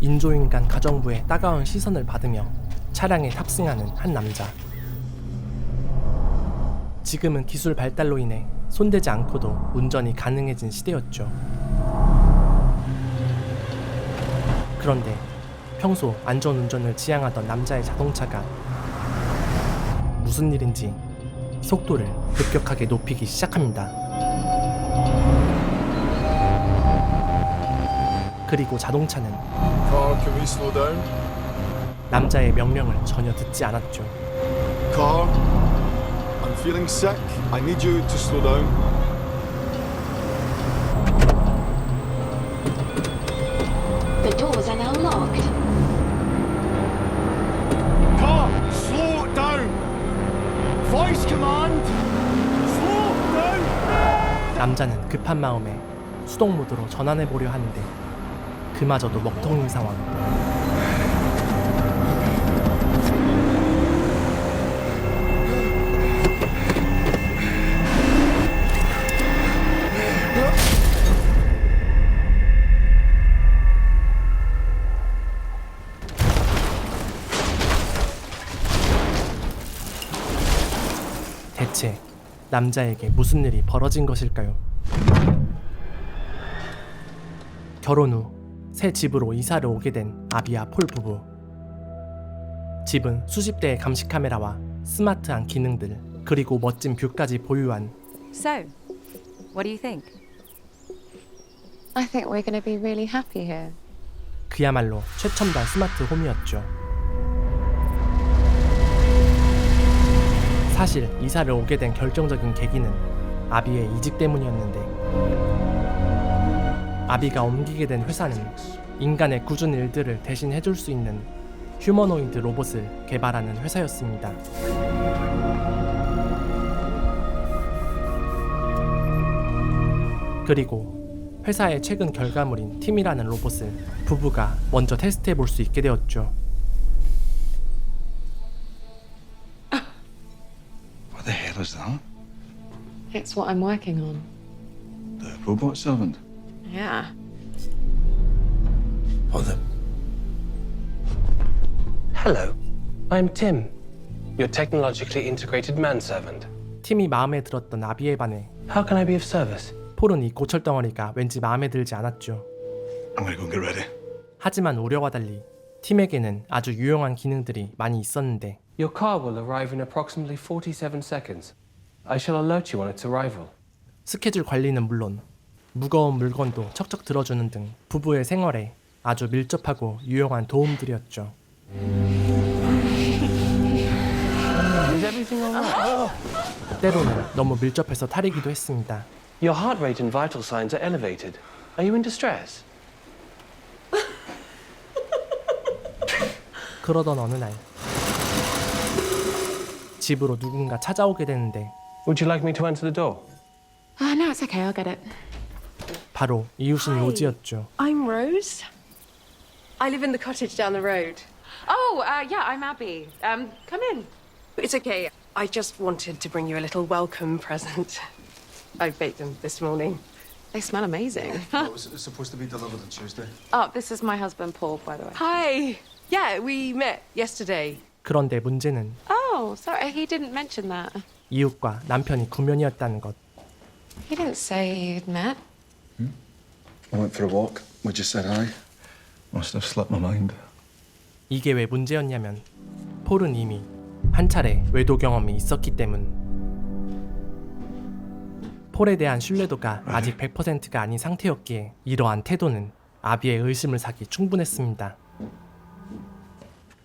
인조인간 가정부의 따가운 시선을 받으며 차량에 탑승하는 한 남자. 지금은 기술 발달로 인해 손대지 않고도 운전이 가능해진 시대였죠. 그런데 평소 안전운전을 지향하던 남자의 자동차가 무슨 일인지 속도를 급격하게 높이기 시작합니다. 그리고 자동차는 Car, can we slow down? 남자의 명령을 전혀 듣지 않았죠. Car, I'm feeling sick. I need you to slow down. The doors are now locked. Car, slow down. Voice command. Slow down. 남자는 급한 마음에 수동 모드로 전환해보려 하는데 그마저도 먹통인 상황. 대체 남자에게 무슨 일이 벌어진 것일까요? 결혼 후 새 집으로 이사를 오게 된 아비와 폴 부부. 집은 수십 대의 감시 카메라와 스마트한 기능들, 그리고 멋진 뷰까지 보유한 So, what do you think? I think we're going to be really happy here. 그야말로 최첨단 스마트 홈이었죠. 사실 이사를 오게 된 결정적인 계기는 아비의 이직 때문이었는데, 아비가 옮기게 된 회사는 인간의 굳은 일들을 대신 해줄 수 있는 휴머노이드 로봇을 개발하는 회사였습니다. 그리고 회사의 최근 결과물인 팀이라는 로봇을 부부가 먼저 테스트해 볼 수 있게 되었죠. What the hell is that? It's what I'm working on. The robot servant? Yeah. What the... Hello, I'm Tim, your technologically integrated manservant. 팀이 마음에 들었던 아비에 반해 How can I be of service? 폴은 이 고철덩어리가 왠지 마음에 들지 않았죠. I'm gonna go and get ready. 하지만 우려와 달리 팀에게는 아주 유용한 기능들이 많이 있었는데 Your car will arrive in approximately 47 seconds. I shall alert you on its arrival. 스케줄 관리는 물론 무거운 물건도 척척 들어주는 등 부부의 생활에 아주 밀접하고 유용한 도움들이었죠. Is everything alright? 때로는 너무 밀접해서 탈이기도 했습니다. Your heart rate and vital signs are elevated. Are you in distress? 그러던 어느 날 집으로 누군가 찾아오게 되는데 Would you like me to enter the door? No, it's okay. I'll get it. 바로 이웃인 로지였죠. I'm Rose. I live in the cottage down the road. Oh, yeah, I'm Abby. Come in. It's okay. I just wanted to bring you a little welcome present. I baked them this morning. They smell amazing. It was supposed to be delivered on Tuesday. Oh, this is my husband, Paul, by the way. Hi. Yeah, we met yesterday. 그런데 문제는 Oh, sorry. He didn't mention that. 이웃과 남편이 구면이었다는 것. He didn't say you'd met. I went for a walk. We just said hi. Must have slipped my mind. 이게 왜 문제였냐면 폴은 이미 한 차례 외도 경험이 있었기 때문. 폴에 대한 신뢰도가 아직 100%가 아닌 상태였기에 이러한 태도는 아비의 의심을 사기 충분했습니다.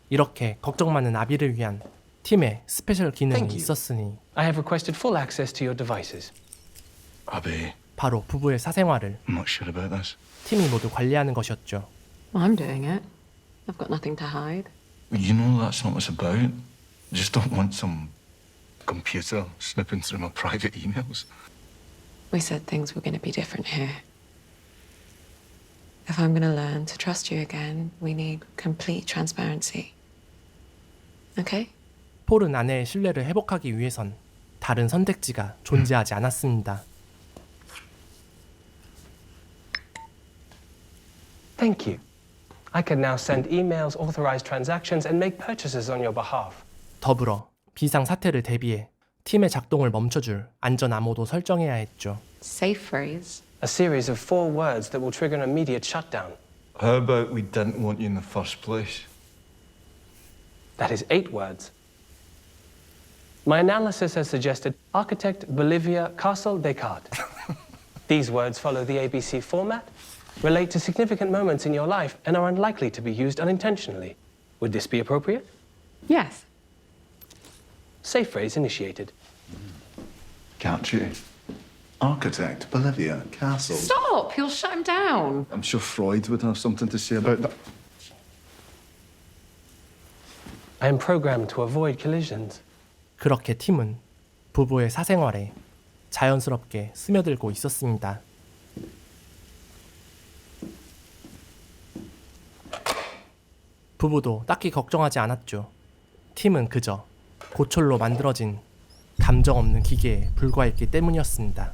이렇게 걱정 많은 아비를 위한 팀의 스페셜 기능이 Thank you. 있었으니 I have requested full access to your devices. Abby, 바로 bu부의 사생활을 I'm not sure about this. 팀이 모두 관리하는 것이었죠. Well, I'm doing it. I've got nothing to hide. You know that's not what it's about. I just don't want some computer snipping through my private emails. We said things were going to be different here. If I'm going to learn to trust you again, we need complete transparency. Okay? 폴은 아내의 신뢰를 회복하기 위해선 다른 선택지가 존재하지 않았습니다. Thank you. I can now send emails, authorize transactions, and make purchases on your behalf. 더불어 비상 사태를 대비해 팀의 작동을 멈춰줄 안전 암호도 설정해야 했죠. Safe phrase. A series of 4 words that will trigger an immediate shutdown. How about we didn't want you in the first place? That is 8 words. My analysis has suggested architect, Bolivia, Castle, Descartes. These words follow the ABC format, relate to significant moments in your life, and are unlikely to be used unintentionally. Would this be appropriate? Yes. Safe phrase initiated. Can't you? Architect, Bolivia, Castle. Stop! You'll shut him down. I'm sure Freud would have something to say about that. I am programmed to avoid collisions. 그렇게 팀은 부부의 사생활에 자연스럽게 스며들고 있었습니다. 부부도 딱히 걱정하지 않았죠. 팀은 그저 고철로 만들어진 감정 없는 기계에 불과했기 때문이었습니다.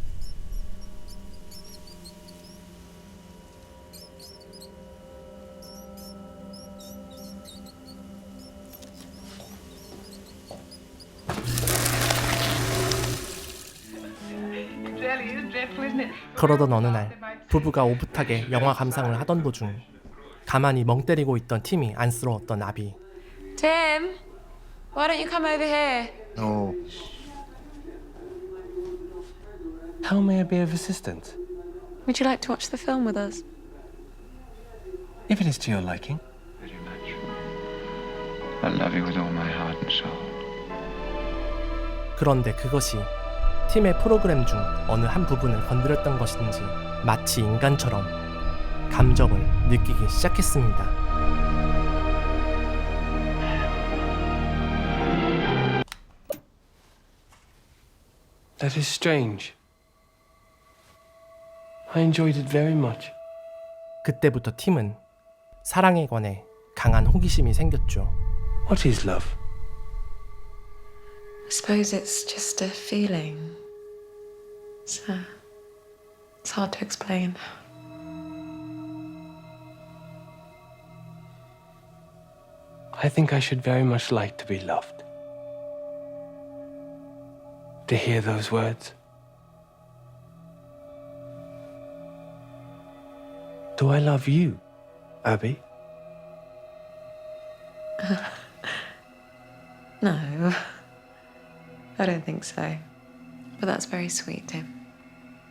그러던 어느 날 부부가 오붓하게 영화 감상을 하던 도중 가만히 멍 때리고 있던 팀이 안쓰러웠던 아비. Tim, why don't you come over here? No. How may I be of assistance? Would you like to watch the film with us? If it is to your liking. Very much. I love you with all my heart and soul. 그런데 그것이 팀의 프로그램 중 어느 한 부분을 건드렸던 것인지 마치 인간처럼 감정을 느끼기 시작했습니다. That is strange. I enjoyed it very much. 그때부터 팀은 사랑에 관해 강한 호기심이 생겼죠. What is love? I suppose it's just a feeling. It's hard to explain. I think I should very much like to be loved. To hear those words. Do I love you, Abby? No, I don't think so. But that's very sweet, Tim.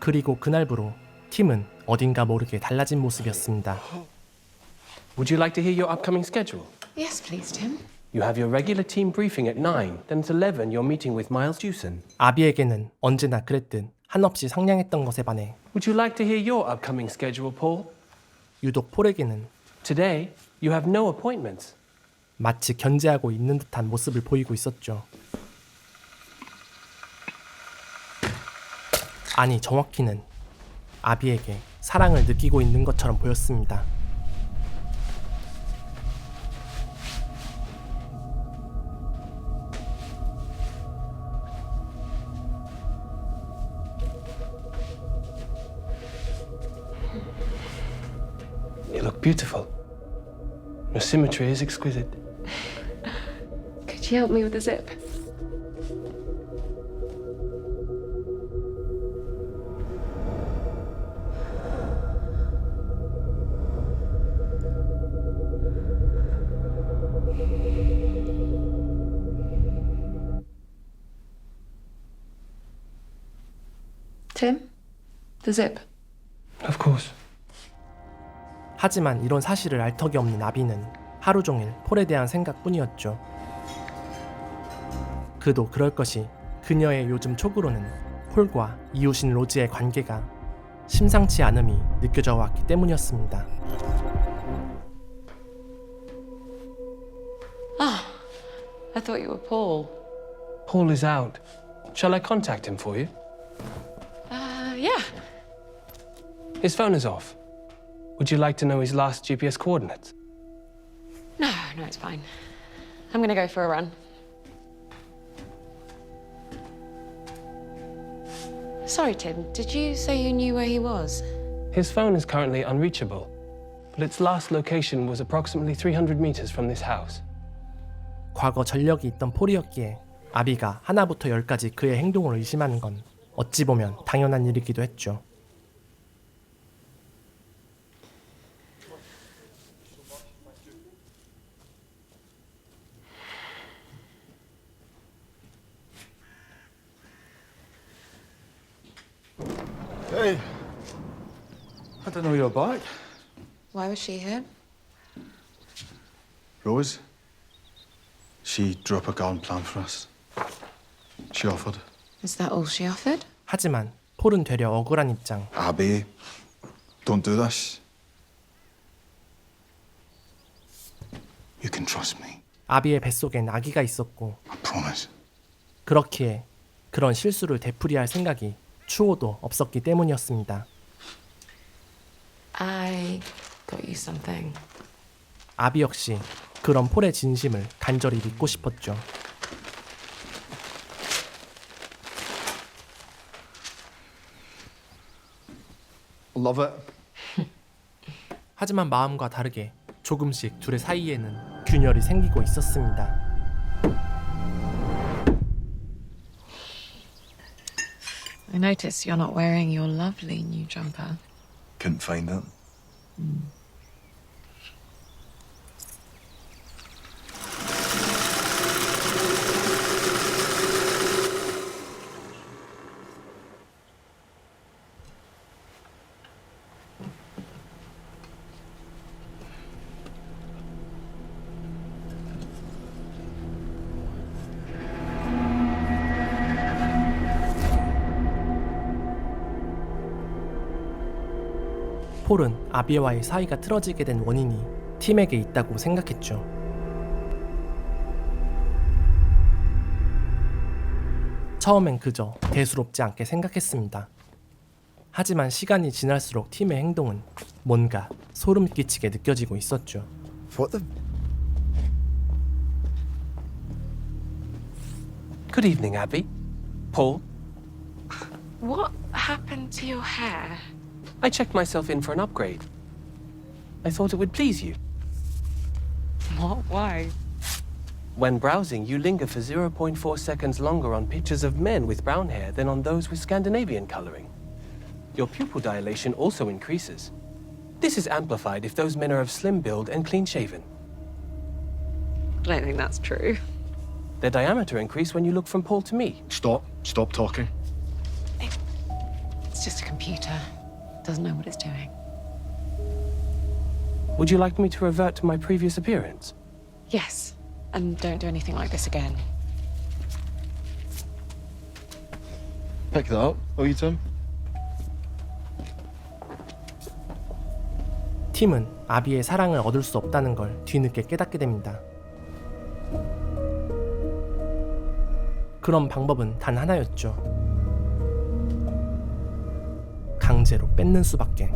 그리고 그날부로 팀은 어딘가 모르게 달라진 모습이었습니다. Would you like to hear your upcoming schedule? Yes, please, Tim. You have your regular team briefing at 9. Then at 11, you're meeting with Miles Jewson. 아비에게는 언제나 그랬듯 한없이 상냥했던 것에 반해 Would you like to hear your upcoming schedule, Paul? 유독 폴에게는 Today, you have no appointments. 마치 견제하고 있는 듯한 모습을 보이고 있었죠. 아니, 정확히는 아비에게 사랑을 느끼고 있는 것처럼 보였습니다. You look beautiful. Your symmetry is exquisite. Could you help me with the zip? Tim, the zip. Of course. 하지만 이런 사실을 알 턱이 없는 아비는 하루 종일 폴에 대한 생각뿐이었죠. 그도 그럴 것이 그녀의 요즘 촉으로는 폴과 이웃인 로즈의 관계가 심상치 않음이 느껴져 왔기 때문이었습니다. I thought you were Paul. Paul is out. Shall I contact him for you? Yeah. His phone is off. Would you like to know his last GPS coordinates? No, it's fine. I'm gonna go for a run. Sorry, Tim. Did you say you knew where he was? His phone is currently unreachable. but its last location was approximately 300 meters from this house. 과거 전력이 있던 폴이었기에 아비가 하나부터 열까지 그의 행동을 의심하는 건 어찌 보면 당연한 일이기도 했죠. Hey. I didn't know you were back. Why was she here? Rose? She drew up a garden plan for us. She offered. Is that all she offered? 하지만 폴은 되려 억울한 입장. Abby, don't do this. You can trust me. 아비의 뱃속엔 아기가 있었고 I promise. 그렇기에 그런 실수를 되풀이할 생각이 추호도 없었기 때문이었습니다. I got you something. 아비 역시 그런 폴의 진심을 간절히 믿고 싶었죠. Love it. 하지만 마음과 다르게 조금씩 둘의 사이에는 균열이 생기고 있었습니다. I notice you're not wearing your lovely new jumper. Couldn't find it. 폴은 아비와의 사이가 틀어지게 된 원인이 팀에게 있다고 생각했죠. 처음엔 그저 대수롭지 않게 생각했습니다. 하지만 시간이 지날수록 팀의 행동은 뭔가 소름 끼치게 느껴지고 있었죠. What the? Good evening, Abby. Paul. What happened to your hair? I checked myself in for an upgrade. I thought it would please you. What? Why? When browsing, you linger for 0.4 seconds longer on pictures of men with brown hair than on those with Scandinavian coloring. Your pupil dilation also increases. This is amplified if those men are of slim build and clean-shaven. I don't think that's true. Their diameter increase when you look from Paul to me. Stop. Stop talking. It's just a computer. Doesn't know what it's doing. Would you like me to revert to my previous appearance? Yes, and don't do anything like this again. Pick that up, will you, Tim? 팀은 아비의 사랑을 얻을 수 없다는 걸 뒤늦게 깨닫게 됩니다. 그런 방법은 단 하나였죠. 강제로 뺏는 수밖에.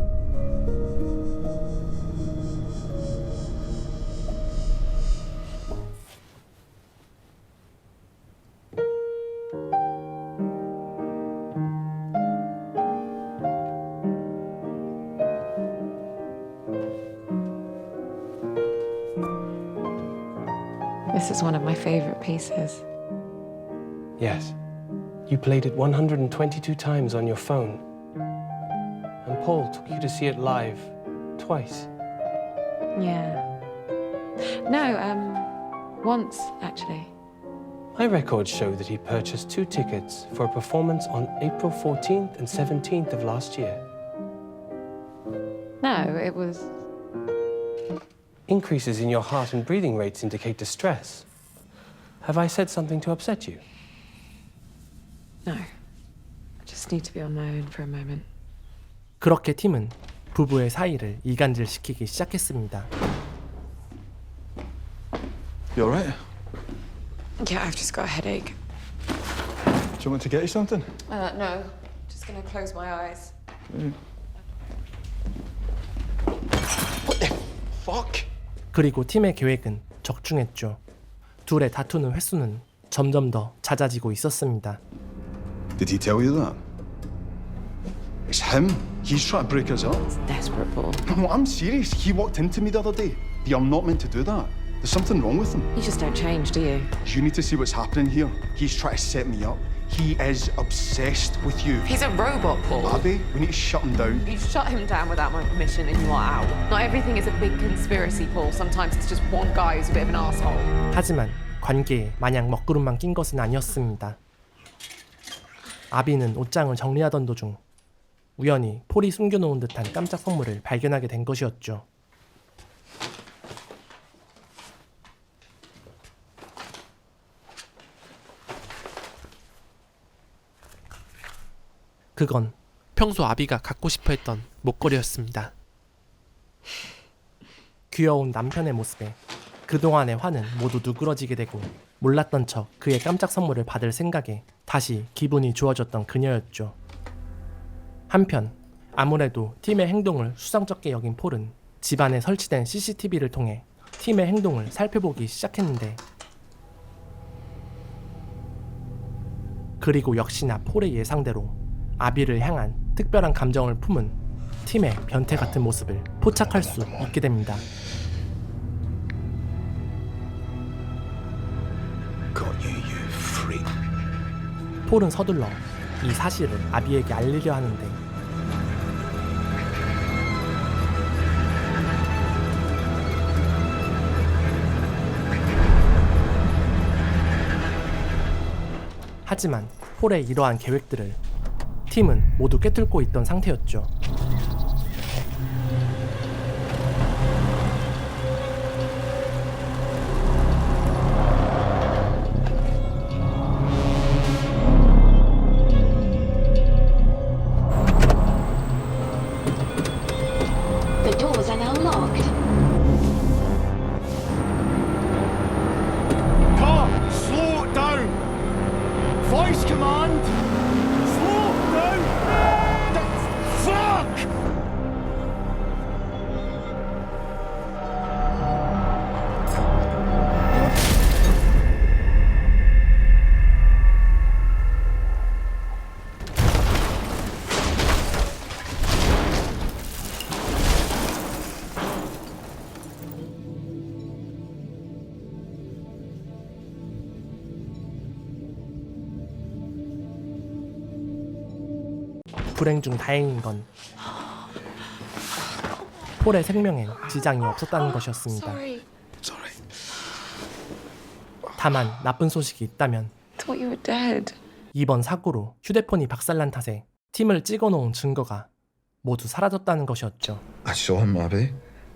This is one of my favorite pieces. Yes. You played it 122 times on your phone. And Paul took you to see it live twice. Yeah. No, once, actually. My records show that he purchased 2 tickets for a performance on April 14th and 17th of last year. No, it was... Increases in your heart and breathing rates indicate distress. Have I said something to upset you? No. I just need to be on my own for a moment. 그렇게 팀은 부부의 사이를 이간질시키기 시작했습니다. You alright? Yeah, I've just got a headache. Do you want me to get you something? No. Just gonna close my eyes. What the fuck? 그리고 팀의 계획은 적중했죠. 둘의 다투는 횟수는 점점 더 잦아지고 있었습니다. Did he tell you that? It's him. He's trying to break us up. Desperate, Paul. No, I'm serious. He walked into me the other day. I'm not meant to do that. There's something wrong with him. You just don't change, do you? You need to see what's happening here. He's trying to set me up. He is obsessed with you. He's a robot, Paul. Abby, we need to shut him down. You shut him down without my permission and you are out. Not everything is a big conspiracy, Paul. Sometimes it's just one guy who's a bit of an asshole. 하지만 관계에 마냥 먹구름만 낀 것은 아니었습니다. 아비는 옷장을 정리하던 도중 우연히 폴이 숨겨놓은 듯한 깜짝 선물을 발견하게 된 것이었죠. 그건 평소 아비가 갖고 싶어 했던 목걸이였습니다. 귀여운 남편의 모습에 그동안의 화는 모두 누그러지게 되고 몰랐던 척 그의 깜짝 선물을 받을 생각에 다시 기분이 좋아졌던 그녀였죠. 한편 아무래도 팀의 행동을 수상쩍게 여긴 폴은 집안에 설치된 CCTV를 통해 팀의 행동을 살펴보기 시작했는데 그리고 역시나 폴의 예상대로 아비를 향한 특별한 감정을 품은 팀의 변태 같은 모습을 포착할 수 있게 됩니다. 폴은 서둘러 이 사실을 아비에게 알리려 하는데 하지만 폴의 이러한 계획들을 팀은 모두 꿰뚫고 있던 상태였죠. The doors are now locked. Car, slow it down. Voice command. Slow down. Fuck! 불행 중 다행인 건 폴의 생명엔 지장이 없었다는 것이었습니다. It's all right. 다만 나쁜 소식이 있다면 Thought you were dead. 이번 사고로 휴대폰이 박살난 탓에 팀을 찍어놓은 증거가 모두 사라졌다는 것이었죠. I saw him, Abby.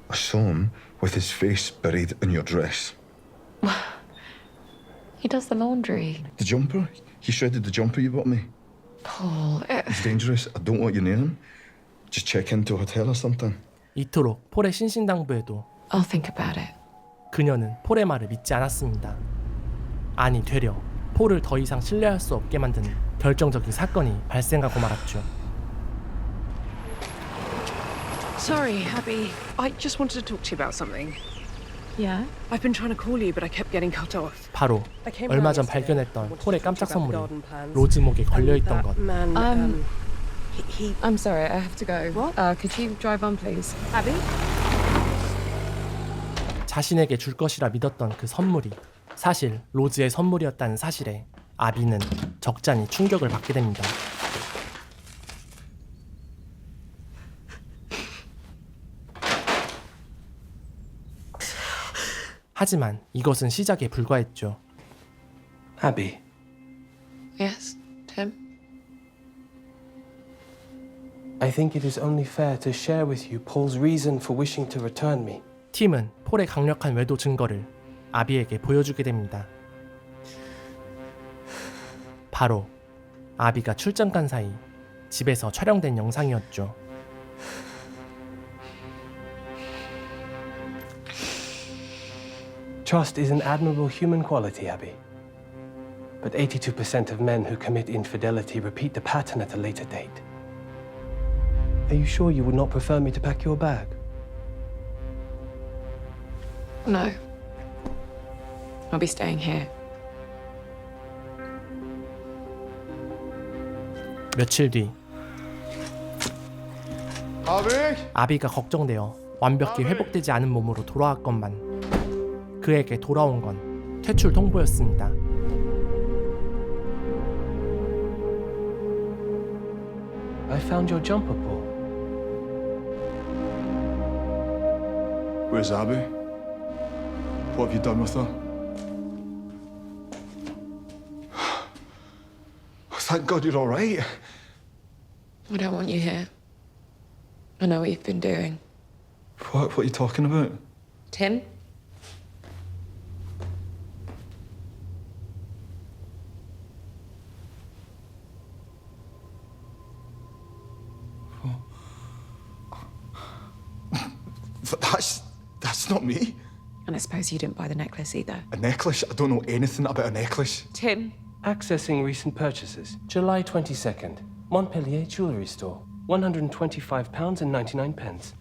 I saw him with his face buried in your dress. He does the laundry. The jumper? He shredded the jumper you bought me. Paul, It's dangerous. I don't want you near him. Just check into a hotel or something. 이토록 폴의 신신당부에도 I'll think about it. 그녀는 폴의 말을 믿지 않았습니다. 아니 되려 폴을 더 이상 신뢰할 수 없게 만드는 결정적인 사건이 발생하고 말았죠. Sorry, Abby. I just wanted to talk to you about something. Yeah? I've been trying to call you, but I kept getting cut off. 바로 I came 얼마 round 전 yesterday. 발견했던 Wanted to 폴의 talk 깜짝 to you about the 선물이 garden plans. 로즈 목에 걸려있던 And 것. that man, he I'm sorry, I have to go. What? Could you drive on, please? Abby? 자신에게 줄 것이라 믿었던 그 선물이 사실 로즈의 선물이었다는 사실에 아비는 적잖이 충격을 받게 됩니다. 하지만 이것은 시작에 불과했죠. Abby, Yes, Tim? I think it is only fair to share with you Paul's reason for wishing to return me. 팀은 폴의 강력한 외도 증거를 아비에게 보여주게 됩니다. 바로 아비가 출장 간 사이 집에서 촬영된 영상이었죠. Trust is an admirable human quality, Abby. But 82% of men who commit infidelity repeat the pattern at a later date. Are you sure you would not prefer me to pack your bag? No. I'll be staying here. 며칠 뒤 Abby? 아비가 걱정되어 완벽히 회복되지 않은 몸으로 돌아왔건만 그에게 돌아온 건 퇴출 통보였습니다. I found your jumper, Paul. Where's Abby? What have you done with her? Thank God you're all right. I don't want you here. I know what you've been doing. What are you talking about? Tim? That's not me. And I suppose you didn't buy the necklace either. A necklace? I don't know anything about a necklace. Tim? Accessing recent purchases. July 22nd. Montpellier Jewellery Store. £125.99.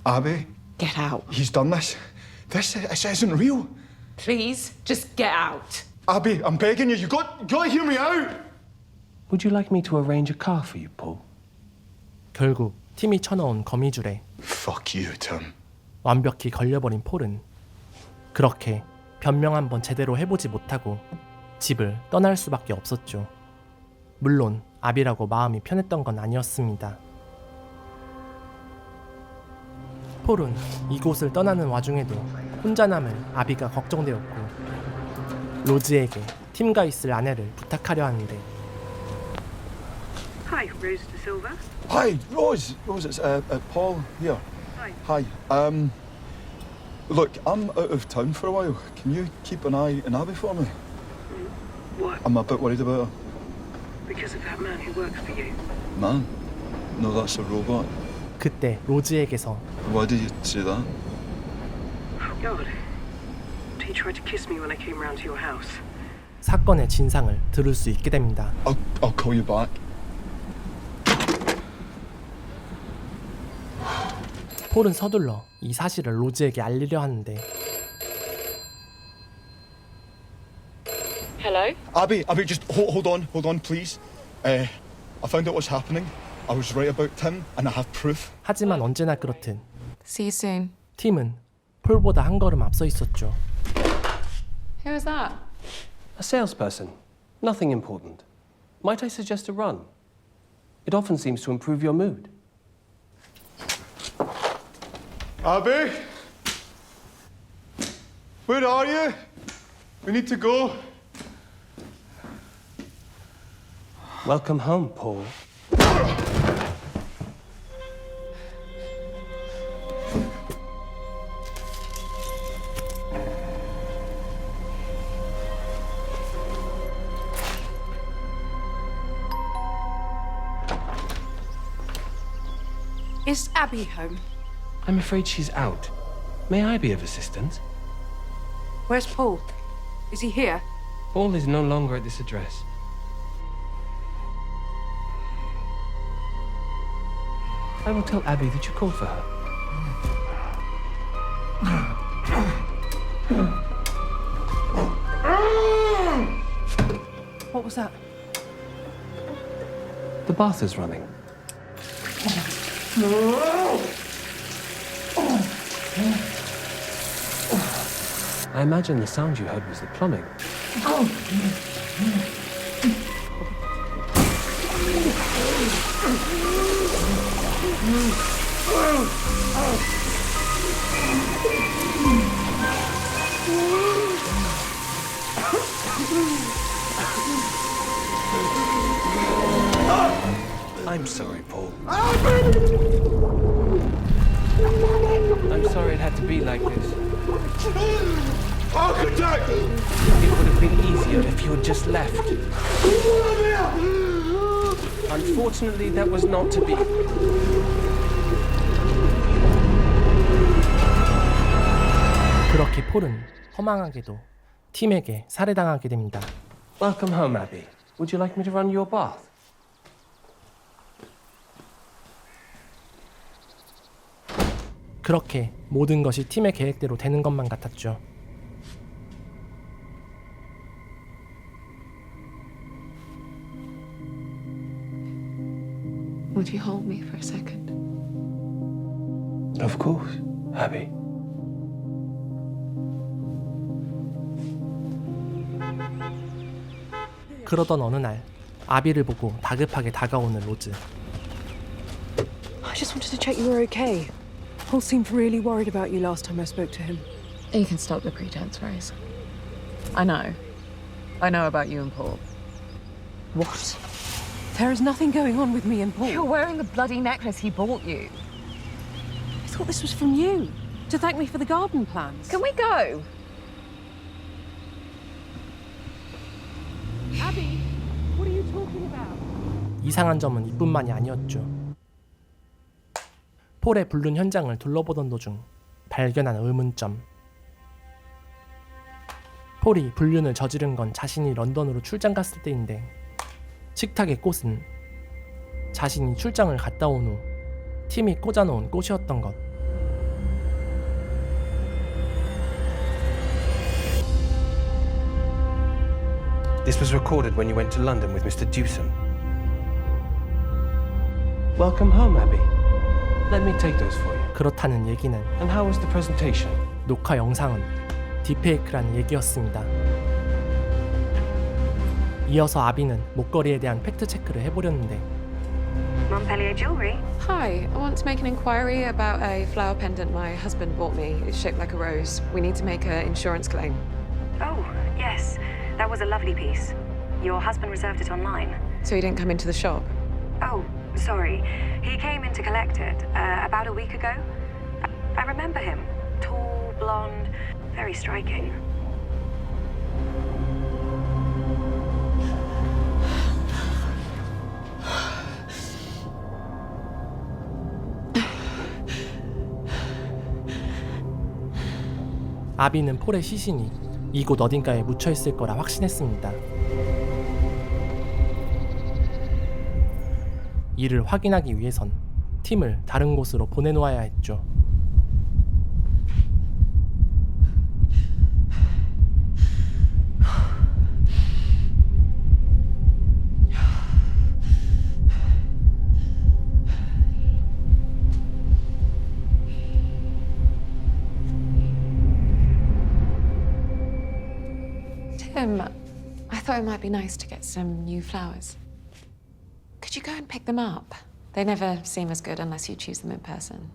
Abby, Get out. he's done this. This isn't real. Please, just get out. Abby, I'm begging you. You got to hear me out. Would you like me to arrange a car for you, Paul? 결국 팀이 쳐넣은 거미줄에 Fuck you, Tim. 완벽히 걸려버린 폴은 그렇게 변명 한번 제대로 해보지 못하고 집을 떠날 수밖에 없었죠. 물론 아비라고 마음이 편했던 건 아니었습니다. 폴은 이곳을 떠나는 와중에도 혼자 남을 아비가 걱정되었고 로즈에게 팀과 있을 아내를 부탁하려 하는데 Hi, Rose de Silva. Hi, Rose. Rose, it's Paul here. Hi. Look, I'm out of town for a while. Can you keep an eye on Abby for me? What? I'm a bit worried about her. Because of that man who works for you? Man? No, that's a robot. 그때 로즈에게서 Why do you say that? Oh, God. He tried to kiss me when I came round to your house. 사건의 진상을 들을 수 있게 됩니다. I'll call you back. 폴은 서둘러 이 사실을 로즈에게 알리려 하는데 Hello? Abby, just hold on, please. I found out what's happening. I was right about Tim, and I have proof. 하지만 언제나 그렇듯 See you soon. 팀은 폴보다 한 걸음 앞서 있었죠. Who is that? A salesperson. Nothing important. Might I suggest a run? It often seems to improve your mood. Abby? Where are you? We need to go. Welcome home, Paul. Is Abby home? I'm afraid she's out. May I be of assistance? Where's Paul? Is he here? Paul is no longer at this address. I will tell Abby that you called for her. What was that? The bath is running. I imagine the sound you heard was the plumbing. I'm sorry, Paul. I'm sorry it had to be like this. Architect! It would have been easier if you had just left. Unfortunately, that was not to be. 그렇게 폴은 허망하게도 팀에게 살해당하게 됩니다. Welcome home, Abby. Would you like me to run your bath? 그렇게 모든 것이 팀의 계획대로 되는 것만 같았죠. Would you hold me for a second? Of course, Abby. 그러던 어느 날 아비를 보고 다급하게 다가오는 로즈. I just wanted to check you were okay. Paul seemed really worried about you last time I spoke to him. You can stop the pretense, Rose. I know. I know about you and Paul. What? There is nothing going on with me and Paul. You're wearing the bloody necklace he bought you. I thought this was from you, to thank me for the garden plans. Can we go? Abby, what are you talking about? 이상한 점은 이뿐만이 아니었죠. 폴의 불륜 현장을 둘러보던 도중 발견한 의문점. 폴이 불륜을 저지른 건 자신이 런던으로 출장 갔을 때인데 식탁의 꽃은 자신이 출장을 갔다 온 후 팀이 꽂아놓은 꽃이었던 것. This was recorded when you went to London with Mr. Dewson. Welcome home, Abby. Let me take those for you. 그렇다는 얘기는 And how was the presentation? 녹화 영상은 딥페이크라는 얘기였습니다. 이어서 아비는 목걸이에 대한 팩트 체크를 해보려는데 Montpellier Jewelry. Hi, I want to make an inquiry about a flower pendant my husband bought me. It's shaped like a rose. We need to make an insurance claim. Oh, yes. That was a lovely piece. Your husband reserved it online. So he didn't come into the shop? Oh, sorry. He came in to collect it about a week ago. I remember him. Tall, blonde, very striking. 아비는 폴의 시신이 이곳 어딘가에 묻혀있을 거라 확신했습니다. 이를 확인하기 위해선 팀을 다른 곳으로 보내놓아야 했죠. Tim, I thought it might be nice to get some new flowers. Could you go and pick them up? They never seem as good unless you choose them in person.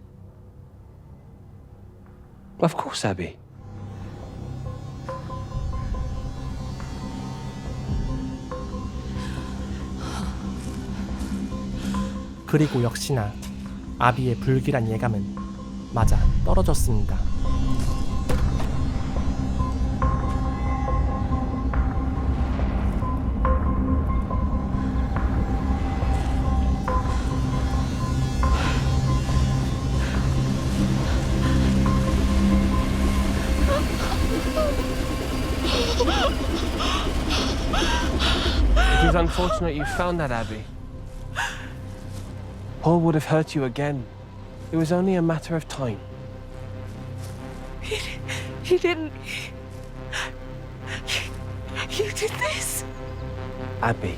Of course, Abby. 그리고 역시나 아비의 불길한 예감은 맞아 떨어졌습니다. It is unfortunate you found that, Abby. Paul would have hurt you again. It was only a matter of time. He didn't. You did this? Abby,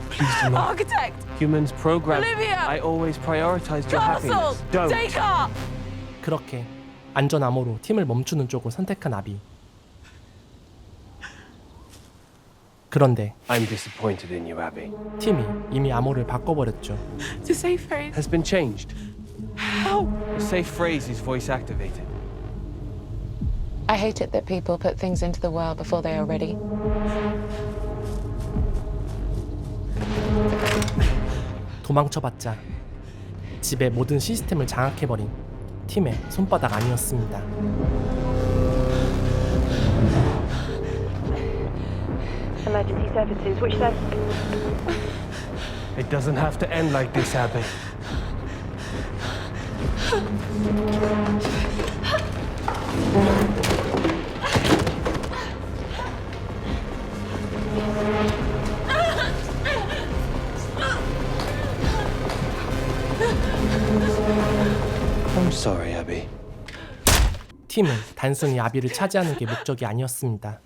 please do not. Architect! Humans programmed. Olivia! I always prioritized your Castle! happiness. Don't. Descartes! 그렇게 안전 암호로 팀을 멈추는 쪽을 선택한 아비. 그런데 I'm disappointed in you, Abby. 팀이 이미 암호를 바꿔버렸죠. The safe phrase. Has been changed. How? The safe phrase is voice activated. I hate it that people put things into the world before they are ready. 도망쳐봤자 집의 모든 시스템을 장악해버린 팀의 손바닥 아니었습니다. Emergency services, which says... It doesn't have to end like this, Abby. I'm sorry, Abby. 팀은 단순히 아비를 차지하는 게 목적이 아니었습니다.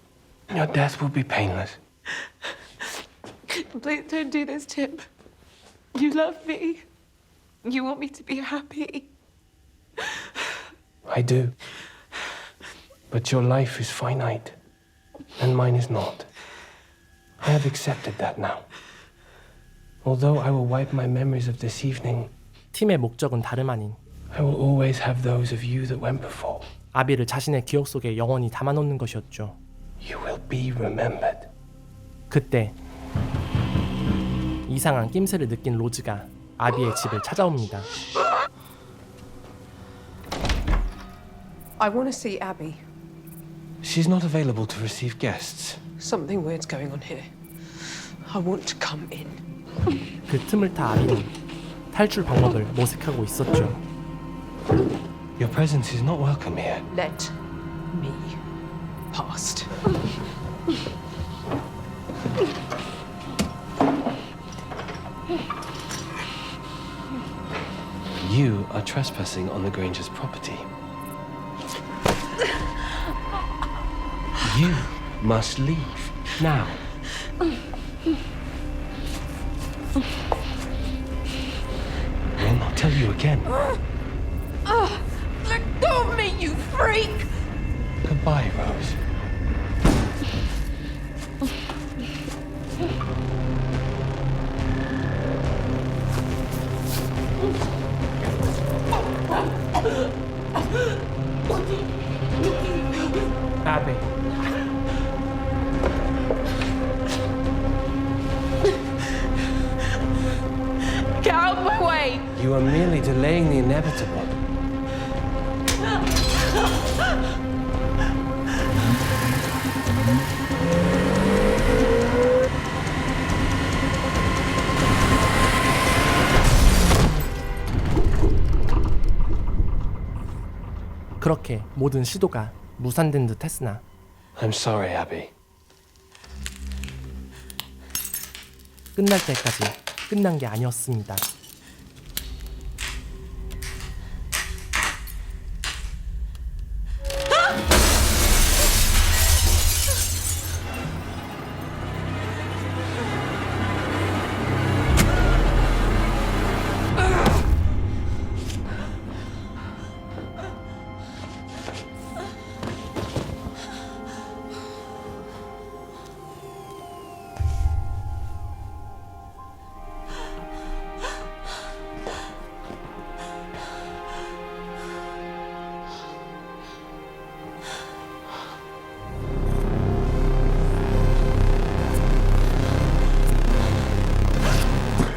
Your death will be painless. Please don't do this, Tim. You love me. You want me to be happy. I do. But your life is finite, and mine is not. I have accepted that now. Although I will wipe my memories of this evening, 팀의 목적은 다름 아닌 I will always have those of you that went before. 아비를 자신의 기억 속에 영원히 담아놓는 것이었죠. You will be remembered. 그때 이상한 낌새를 느낀 로즈가 아비의 집을 찾아옵니다. I want to see Abby. She's not available to receive guests. Something weird's going on here. I want to come in. 그 틈을 타 아비는 탈출 방법을 모색하고 있었죠. Your presence is not welcome here. Let me past. You are trespassing on the Granger's property. You must leave now. I will not tell you again. Let go of me, you freak! Goodbye, Rose. 아비. Get out of my way! You are merely delaying the inevitable. 그렇게 모든 시도가 무산된 듯 했으나 I'm sorry, Abby. 끝날 때까지 끝난 게 아니었습니다.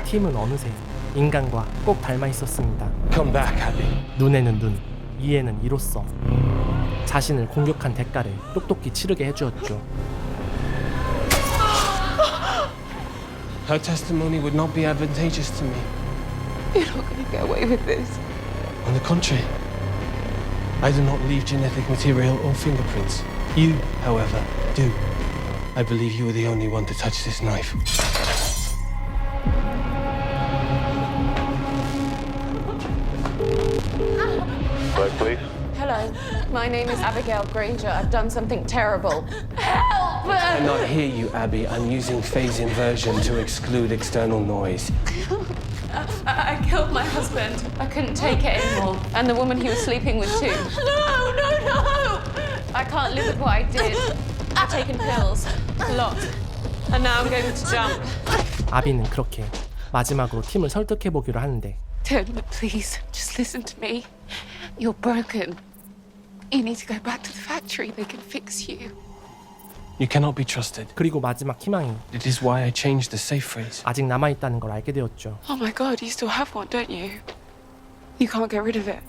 팀은 어느새 인간과 꼭 닮아 있었습니다. Come back, Abby. 눈에는 눈, 이에는 이로써 자신을 공격한 대가를 똑똑히 치르게 해주었죠. Her testimony would not be advantageous to me. You're not going to get away with this. On the contrary, I do not leave genetic material or fingerprints. You, however, do. I believe you were the only one to touch this knife. Hello, my name is Abigail Granger. I've done something terrible. Help! I cannot hear you, Abby. I'm using phase inversion to exclude external noise. I killed my husband. I couldn't take it anymore. And the woman he was sleeping with too. No! I can't live with what I did. I've taken pills. A lot. And now I'm going to jump. 아비는 그렇게 마지막으로 팀을 설득해보기로 하는데 Don't, please, just listen to me. You're broken. You need to go back to the factory. They can fix you. You cannot be trusted. 그리고 마지막 희망이 It is why I changed the safe phrase. 아직 남아있다는 걸 알게 되었죠. Oh my god, you still have one, don't you? You can't get rid of it.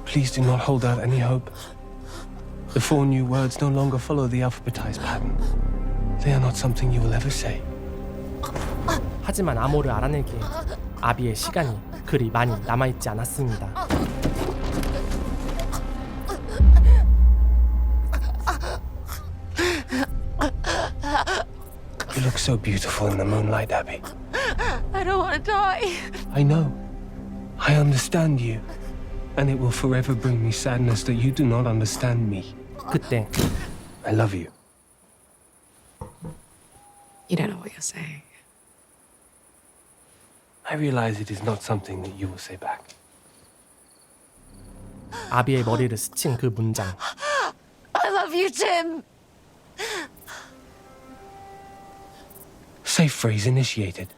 Please do not hold out any hope. The 4 new words no longer follow the alphabetized pattern. They are not something you will ever say. 하지만 암호를 알아내기에 아비의 시간이 그리 많이 남아있지 않았습니다. You look so beautiful in the moonlight, Abby. I don't want to die. I know. I understand you. And it will forever bring me sadness that you do not understand me. 그때 I love you. You don't know what you're saying. I realize it is not something that you will say back. 아비의 머리를 스친 그 문장. I love you, Tim. Safe freeze initiated.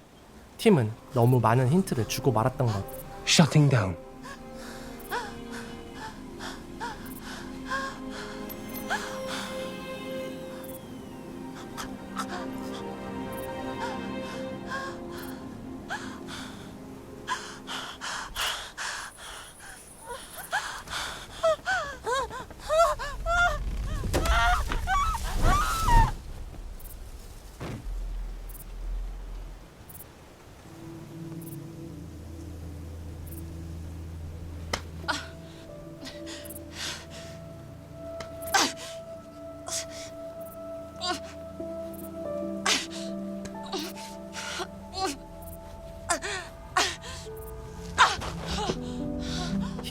팀은 너무 많은 힌트를 주고 말았던 것. Shutting down.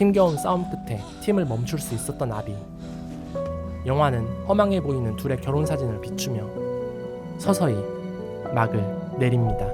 힘겨운 싸움 끝에 팀을 멈출 수 있었던 아비. 영화는 허망해 보이는 둘의 결혼 사진을 비추며 서서히 막을 내립니다.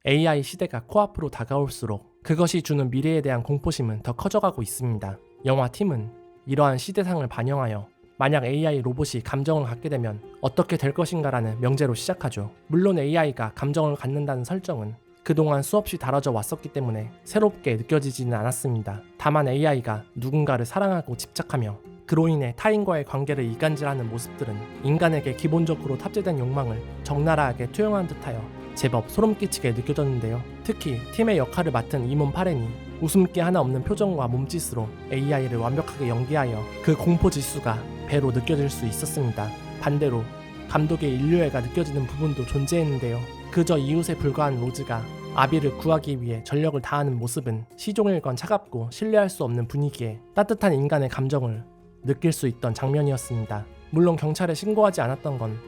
AI 시대가 코앞으로 다가올수록 그것이 주는 미래에 대한 공포심은 더 커져가고 있습니다. 영화 팀은 이러한 시대상을 반영하여 만약 AI 로봇이 감정을 갖게 되면 어떻게 될 것인가라는 명제로 시작하죠. 물론 AI가 감정을 갖는다는 설정은 그동안 수없이 다뤄져 왔었기 때문에 새롭게 느껴지지는 않았습니다. 다만 AI가 누군가를 사랑하고 집착하며 그로 인해 타인과의 관계를 이간질하는 모습들은 인간에게 기본적으로 탑재된 욕망을 적나라하게 투영한 듯하여 제법 소름 끼치게 느껴졌는데요. 특히 팀의 역할을 맡은 이몬 파렌이 웃음기 하나 없는 표정과 몸짓으로 AI를 완벽하게 연기하여 그 공포 지수가 배로 느껴질 수 있었습니다. 반대로 감독의 인류애가 느껴지는 부분도 존재했는데요. 그저 이웃에 불과한 로즈가 아비를 구하기 위해 전력을 다하는 모습은 시종일관 차갑고 신뢰할 수 없는 분위기에 따뜻한 인간의 감정을 느낄 수 있던 장면이었습니다. 물론 경찰에 신고하지 않았던 건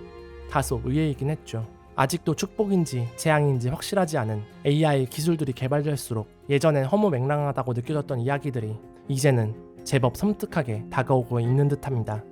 다소 의외이긴 했죠. 아직도 축복인지 재앙인지 확실하지 않은 AI 기술들이 개발될수록 예전엔 허무맹랑하다고 느껴졌던 이야기들이 이제는 제법 섬뜩하게 다가오고 있는 듯합니다.